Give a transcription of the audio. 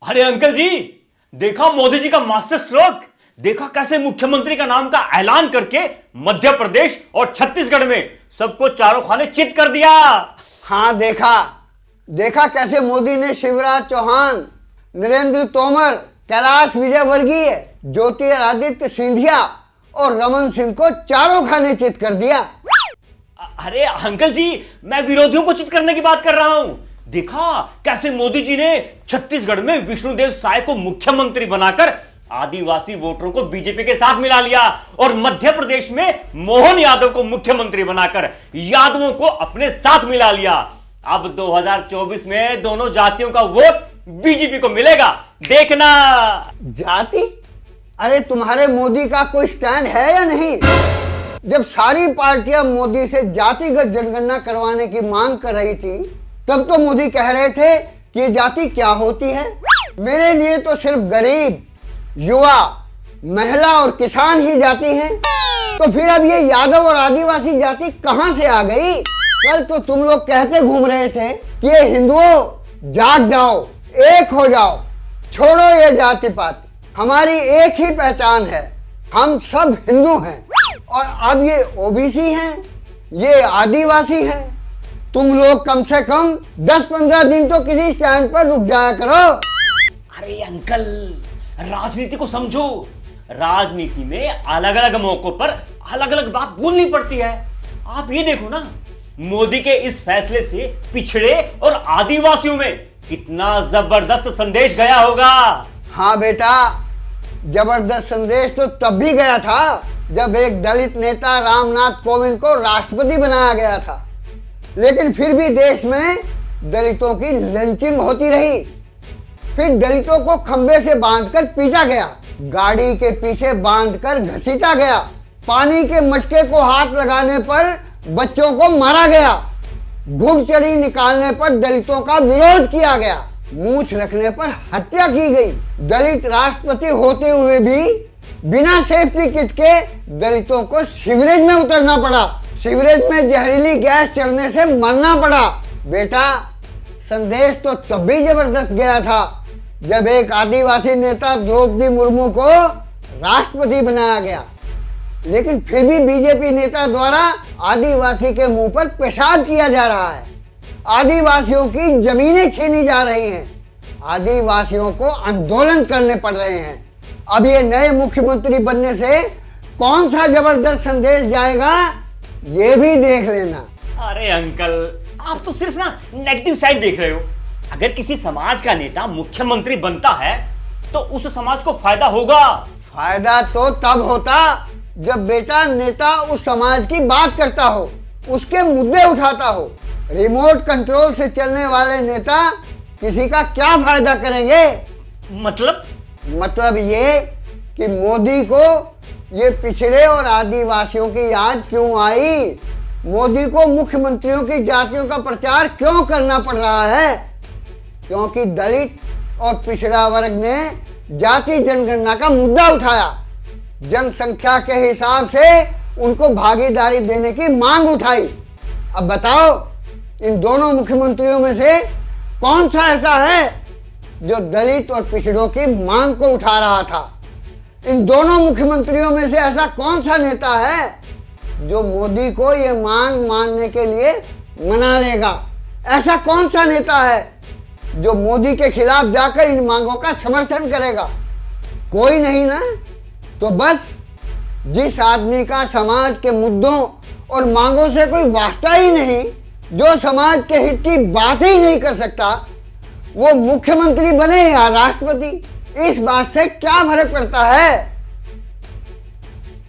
अरे अंकल जी, देखा मोदी जी का मास्टर स्ट्रोक। देखा कैसे मुख्यमंत्री का नाम का ऐलान करके मध्य प्रदेश और छत्तीसगढ़ में सबको चारों खाने चित कर दिया। हाँ देखा। देखा कैसे मोदी ने शिवराज चौहान, नरेंद्र तोमर, कैलाश विजयवर्गीय, ज्योतिरादित्य सिंधिया और रमन सिंह को चारों खाने चित कर दिया। अरे अंकल जी, मैं विरोधियों को चित करने की बात कर रहा हूं। देखा कैसे मोदी जी ने छत्तीसगढ़ में विष्णुदेव साय को मुख्यमंत्री बनाकर आदिवासी वोटरों को बीजेपी के साथ मिला लिया और मध्य प्रदेश में मोहन यादव को मुख्यमंत्री बनाकर यादवों को अपने साथ मिला लिया। अब 2024 में दोनों जातियों का वोट बीजेपी को मिलेगा, देखना। जाति? अरे तुम्हारे मोदी का कोई स्टैंड है या नहीं? जब सारी पार्टियां मोदी से जातिगत जनगणना करवाने की मांग कर रही थी, तब तो मोदी कह रहे थे कि ये जाति क्या होती है। मेरे लिए तो सिर्फ गरीब, युवा, महिला और किसान ही जाति हैं। तो फिर अब ये यादव और आदिवासी जाति कहां से आ गई? कल तो तुम लोग कहते घूम रहे थे कि ये हिंदुओं जाग जाओ, एक हो जाओ, छोड़ो ये जाति पात, हमारी एक ही पहचान है, हम सब हिंदू हैं। और अब ये ओबीसी हैं, ये आदिवासी हैं। तुम लोग कम से कम 10-15 दिन तो किसी स्टैंड पर रुक जाया करो। अरे अंकल, राजनीति को समझो। राजनीति में अलग अलग मौकों पर अलग अलग बात बोलनी पड़ती है। आप ये देखो ना, मोदी के इस फैसले से पिछड़े और आदिवासियों में कितना जबरदस्त संदेश गया होगा। हाँ बेटा, जबरदस्त संदेश तो तब भी गया था जब एक दलित नेता रामनाथ कोविंद को राष्ट्रपति बनाया गया था। लेकिन फिर भी देश में दलितों की लिंचिंग होती रही। फिर दलितों को खंबे से बांधकर पीटा गया, गाड़ी के पीछे बांधकर घसीटा गया, पानी के मटके को हाथ लगाने पर बच्चों को मारा गया, घुड़चड़ी निकालने पर दलितों का विरोध किया गया, मूंछ रखने पर हत्या की गई। दलित राष्ट्रपति होते हुए भी बिना सेफ्टी किट के दलितों को सीवरेज में उतरना पड़ा, सीवरेज में जहरीली गैस चलने से मरना पड़ा। बेटा, संदेश तो तब भी जबरदस्त गया था जब एक आदिवासी नेता द्रौपदी मुर्मू को राष्ट्रपति बनाया गया। लेकिन फिर भी बीजेपी नेता द्वारा आदिवासी के मुंह पर पेशाब किया जा रहा है, आदिवासियों की जमीनें छीनी जा रही हैं, आदिवासियों को आंदोलन करने पड़ रहे हैं। अब ये नए मुख्यमंत्री बनने से कौन सा जबरदस्त संदेश जाएगा, ये भी देख लेना। अरे अंकल, आप तो सिर्फ ना नेगेटिव साइड देख रहे हो। अगर किसी समाज का नेता मुख्यमंत्री बनता है तो उस समाज को फायदा होगा। फायदा तो तब होता जब बेटा नेता उस समाज की बात करता हो, उसके मुद्दे उठाता हो। रिमोट कंट्रोल से चलने वाले नेता किसी का क्या फायदा करेंगे? मतलब ये कि मोदी को ये पिछड़े और आदिवासियों की याद क्यों आई? मोदी को मुख्यमंत्रियों की जातियों का प्रचार क्यों करना पड़ रहा है? क्योंकि दलित और पिछड़ा वर्ग ने जाति जनगणना का मुद्दा उठाया, जनसंख्या के हिसाब से उनको भागीदारी देने की मांग उठाई। अब बताओ, इन दोनों मुख्यमंत्रियों में से कौन सा ऐसा है जो दलित और पिछड़ों की मांग को उठा रहा था? इन दोनों मुख्यमंत्रियों में से ऐसा कौन सा नेता है जो मोदी को ये मांग मानने के लिए मना लेगा? ऐसा कौन सा नेता है जो मोदी के खिलाफ जाकर इन मांगों का समर्थन करेगा? कोई नहीं ना। तो बस जिस आदमी का समाज के मुद्दों और मांगों से कोई वास्ता ही नहीं, जो समाज के हित की बात ही नहीं कर सकता, वो मुख्यमंत्री बने या राष्ट्रपति, इस बात से क्या फर्क पड़ता है?